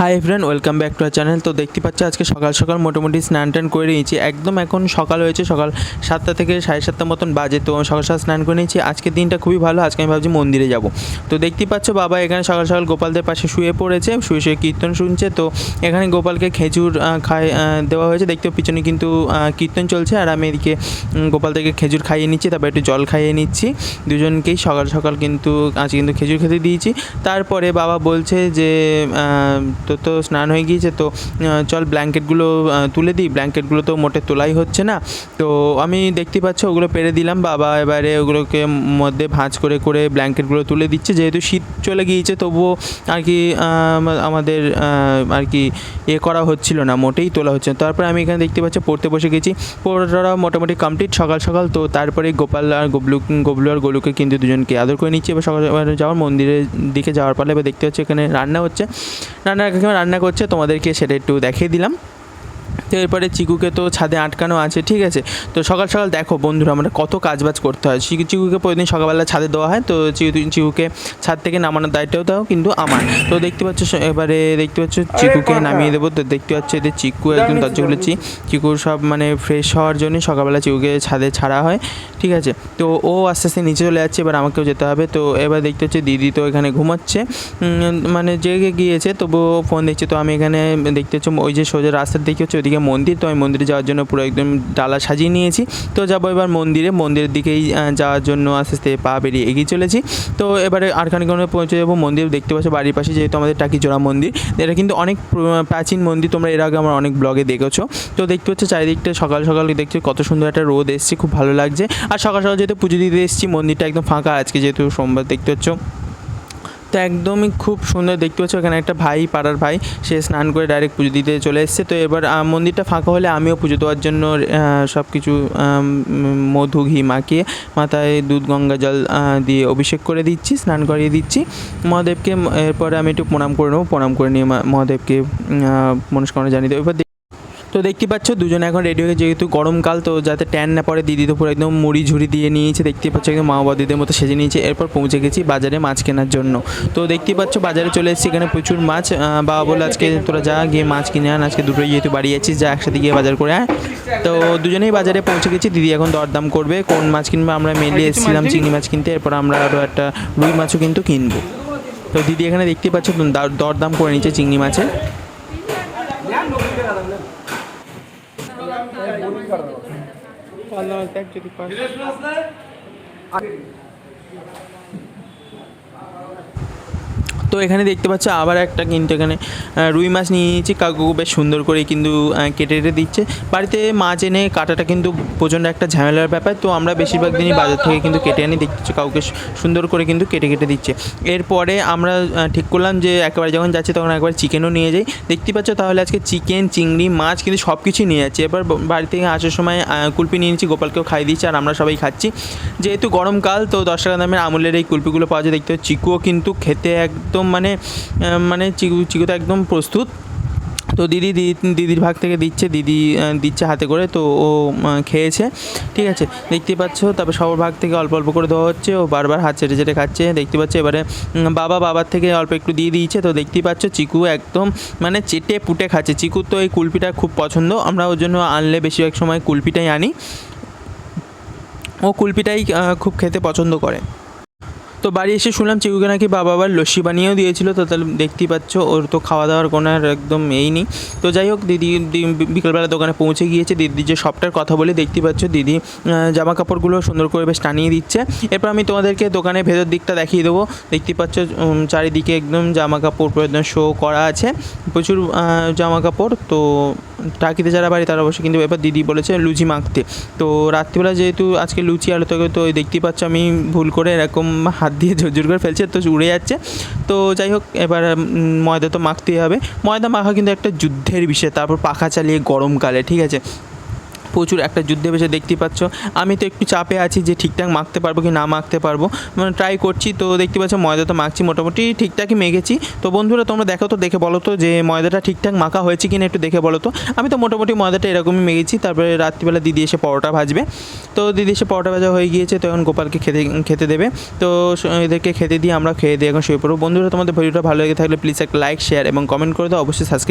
High friend, welcome back to our channel. তো দেখতে পাচ্ছি আজকে সকাল সকাল মোটামুটি স্নান টান করে নিয়েছি। একদম এখন সকাল হয়েছে, সকাল 7টা থেকে 7:30 মতন বাজে। তো সকাল সকাল স্নান করে নিয়েছি। আজকের দিনটা খুবই ভালো। আজকে আমি ভাবছি মন্দিরে যাব। তো দেখতে পাচ্ছ বাবা এখানে সকাল সকাল গোপালদের পাশে শুয়ে পড়েছে, শুয়ে শুয়ে কীর্তন শুনছে। তো এখানে গোপালকে খেজুর দেওয়া হয়েছে। দেখতে পিছনে কিন্তু কীর্তন চলছে, আর আমি এদিকে গোপালদেরকে খেজুর খাইয়ে নিচ্ছি, তারপর একটু জল খাইয়ে নিচ্ছি। দুজনকেই সকাল সকাল কিন্তু আজকে কিন্তু খেজুর খেতে দিয়েছি। তারপরে বাবা বলছে যে তো স্নান হয়ে গিয়েছে, তো চল ব্ল্যাঙ্কেটগুলো তুলে দিই। ব্ল্যাঙ্কেটগুলো তো মোটে তোলাই হচ্ছে না। তো আমি দেখতে পাচ্ছ ওগুলো পেরে দিলাম। বাবা এবারে ওগুলোকে মধ্যে ভাঁজ করে করে ব্ল্যাঙ্কেটগুলো তুলে দিচ্ছে। যেহেতু শীত চলে গিয়েছে তবুও আর কি আমাদের আর কি করা হচ্ছিল না, মোটেই তোলা হচ্ছে না। তারপরে আমি এখানে দেখতে পাচ্ছি পড়তে বসে গেছি। পড়াটা মোটামুটি কমপ্লিট সকাল সকাল। তো তারপরে গোপাল আর গবলু আর গোলুকে কিন্তু দুজনকে আদর করে নিচ্ছি। এবার সকাল যাওয়ার মন্দিরের দিকে যাওয়ার পালে এবার দেখতে পাচ্ছি এখানে রান্না হচ্ছে। রান্না করছে, তোমাদেরকে সেটা একটু দেখিয়ে দিলাম। তো এরপরে চিকুকে তো ছাদে আটকানো আছে, ঠিক আছে। তো সকাল সকাল দেখো বন্ধুরা আমরা কত কাজবাজ করতে হয়। চিকুকে প্রতিদিন সকালবেলা ছাদে দেওয়া হয়। তো চিকুকে ছাদ থেকে নামানোর দায়িত্বও দাও কিন্তু আমার। তো দেখতে পাচ্ছ এবারে দেখতে পাচ্ছ চিকুকে নামিয়ে দেবো। তো দেখতে পাচ্ছ এদের চিকু একদম দরজা খুলেছি। চিকুর সব মানে ফ্রেশ হওয়ার জন্য সকালবেলা চিকুকে ছাদে ছাড়া হয়, ঠিক আছে। তো ও আস্তে আস্তে নিচে চলে যাচ্ছে, এবার আমাকেও যেতে হবে। তো এবার দেখতে হচ্ছে দিদি তো এখানে ঘুমাচ্ছে, মানে জেগে গিয়েছে, তবুও ফোন দেখছে। তো আমি এখানে দেখতে হচ্ছে ওই যে সোজা রাস্তার দেখতে হচ্ছে ওইদিকে মন্দির। তো আমি মন্দিরে যাওয়ার জন্য পুরো একদম ডালা সাজিয়ে নিয়েছি। তো যাবো এবার মন্দিরের দিকেই যাওয়ার জন্য আস্তে আস্তে পা বেরিয়ে এগিয়ে চলেছি। তো এবারে আর খানিকক্ষণে পৌঁছে যাবো মন্দির। দেখতে পাচ্ছ বাড়ির পাশে যেহেতু আমাদের টাকিজোড়া মন্দির, এটা কিন্তু অনেক প্রাচীন মন্দির। তোমরা এর আগে আমার অনেক ব্লগে দেখেছো। তো দেখতে পাচ্ছ চারিদিকটা সকাল সকাল দেখছি কত সুন্দর একটা রোদ এসছে, খুব ভালো লাগছে। আর সকাল সকাল যেহেতু পুজো দিতে এসেছি, মন্দিরটা একদম ফাঁকা আজকে যেহেতু সোমবার, দেখতে পাচ্ছ। তো একদমই খুব সুন্দর দেখতে পাচ্ছ। এখানে একটা ভাই, পাড়ার ভাই, সে স্নান করে ডাইরেক্ট পুজো দিতে চলে এসেছে। তো এবার মন্দিরটা ফাঁকা হলে আমিও পুজো দেওয়ার জন্য সব কিছু মধু ঘি মাখিয়ে মাথায় দুধ গঙ্গা জল দিয়ে অভিষেক করে দিচ্ছি, স্নান করিয়ে দিচ্ছি মহাদেবকে। এরপরে আমি একটু প্রণাম করে নেবো। প্রণাম করে নিয়ে মহাদেবকে মনস্কামনা জানিয়ে দেবো। এবার তো দেখতে পাচ্ছ দুজনে এখন রেডি হয়ে, যেহেতু গরমকাল তো যাতে ট্যান না পড়ে। দিদি তো পুরো একদম মুড়ি ঝুড়ি দিয়ে নিয়েছে, দেখতে পাচ্ছ একদম মা বাবাদের মতো সেজে নিয়েছে। এরপর পৌঁছে গেছি বাজারে মাছ কেনার জন্য। তো দেখতে পাচ্ছ বাজারে চলে এসেছি, এখানে প্রচুর মাছ। বাবা বলে আজকে তোরা যা গিয়ে মাছ কিনে আন, আজকে দুটোই যেহেতু বাড়ি যাচ্ছিস, যা একসাথে গিয়ে বাজার করে আয়। তো দুজনেই বাজারে পৌঁছে গেছি। দিদি এখন দরদাম করবে কোন মাছ কিনবে। আমরা মেনলি এসেছিলাম চিংড়ি মাছ কিনতে, এরপর আমরা আরও একটা রুই মাছও কিন্তু কিনবো। তো দিদি এখানে দেখতে পাচ্ছ দরদাম করে নিচ্ছে চিংড়ি মাছের। তো এখানে দেখতে পাচ্ছ আবার একটা কিন্তু এখানে রুই মাছ নিয়ে নিয়েছি। কাকু বেশ সুন্দর করে কিন্তু কেটে দিচ্ছে। বাড়িতে মাছ এনে কাটাটা কিন্তু প্রচণ্ড একটা ঝামেলার ব্যাপার। তো আমরা বেশিরভাগ দিনই বাজার থেকে কিন্তু কেটে আনি। দেখতে পাচ্ছি কাউকে সুন্দর করে কিন্তু কেটে দিচ্ছে। এরপরে আমরা ঠিক করলাম যে একেবারে যখন যাচ্ছি তখন একবার চিকেনও নিয়ে যাই। দেখতে পাচ্ছ তাহলে আজকে চিকেন, চিংড়ি, মাছ কিন্তু সব কিছুই নিয়ে যাচ্ছি। এবার বাড়ি থেকে আসার সময় কুলপি নিয়ে নিচ্ছি, গোপালকেও খাই দিচ্ছি, আর আমরা সবাই খাচ্ছি। যেহেতু গরমকাল তো 10 টাকা দামের আমুলের এই কুলপিগুলো পাওয়া যায়। দেখতে পাচ্ছি চিকুও কিন্তু খেতে একদম মানে চিকু তো একদম প্রস্তুত। তো দিদির ভাগ থেকে দিচ্ছে হাতে করে। তো ও খেয়েছে, ঠিক আছে, দেখতে পাচ্ছ। তারপর সবার ভাগ থেকে অল্প অল্প করে দেওয়া হচ্ছে, ও বারবার হাত চেটে খাচ্ছে, দেখতে পাচ্ছ। এবারে বাবার থেকে অল্প একটু দিয়ে দিয়েছে। তো দেখতেই পাচ্ছ চিকু একদম মানে চেটে পুটে খাচ্ছে। চিকুর তো এই কুলপিটা খুব পছন্দ। আমরা ওর জন্য আনলে বেশিরভাগ সময় কুলপিটাই আনি, ও কুলপিটাই খুব খেতে পছন্দ করে। তো বাড়ি এসে শুনলাম চিকুকে নাকি বাবা আবার লস্যি বানিয়েও দিয়েছিল। তো তাহলে দেখতেই পাচ্ছ ওর তো খাওয়া দাওয়ার কোনো আর একদম এই নেই। তো যাই হোক দিদি বিকেলবেলা দোকানে পৌঁছে গিয়েছে। দিদি যে সবটার কথা বলে, দেখতেই পাচ্ছ দিদি জামা কাপড়গুলো সুন্দর করে বেশ টানিয়ে দিচ্ছে। এরপর আমি তোমাদেরকে দোকানের ভেতর দিকটা দেখিয়ে দেবো। দেখতেই পাচ্ছ চারিদিকে একদম জামা কাপড় একদম শো করা আছে, প্রচুর জামা কাপড়। তো টাকিতে যারা বাড়ি তারা অবশ্যই কিন্তু এবার দিদি বলেছে লুচি মাখতে। তো রাত্রিবেলা যেহেতু আজকে লুচি আলু তরকারি, তো দেখতেই পাচ্ছ আমি ভুল করে এরকম হাত দিয়ে ঝুরঝুর করে ফেলছে, তো উড়ে যাচ্ছে। তো যাই হোক এবার ময়দা তো মাখতেই হবে। ময়দা মাখা কিন্তু একটা যুদ্ধের বিষয়, তারপর পাখা চালিয়ে গরমকালে, ঠিক আছে। প্রচুর একটা যুদ্ধে বেশে দেখতে পাচ্ছ। আমি তো একটু চাপে আছি যে ঠিকঠাক মাখতে পারবো কি না মাখতে পারবো, মানে ট্রাই করছি। তো দেখতে পাচ্ছ ময়দা তো মাখছি, মোটামুটি ঠিকঠাকই মেখেছি। তো বন্ধুরা তোমরা দেখো তো, দেখে বলো তো যে ময়দাটা ঠিকঠাক মাখা হয়েছে কি না, একটু দেখে বলো তো। আমি তো মোটামুটি ময়দাটা এরকমই মেখেছি। তারপরে রাত্রিবেলা দিদি এসে পরোটা ভাজবে। তো দিদি এসে পরোটা ভাজা হয়ে গিয়েছে, তো এখন গোপালকে খেতে দেবে। তো এদেরকে খেতে দিয়ে আমরা খেয়ে দিয়ে এখন শুয়ে পড়বো। বন্ধুরা তোমাদের ভিডিওটা ভালো লেগে থাকলে প্লিজ একটা লাইক, শেয়ার এবং কমেন্ট করে দাও, অবশ্যই সাবস্ক্রাইব।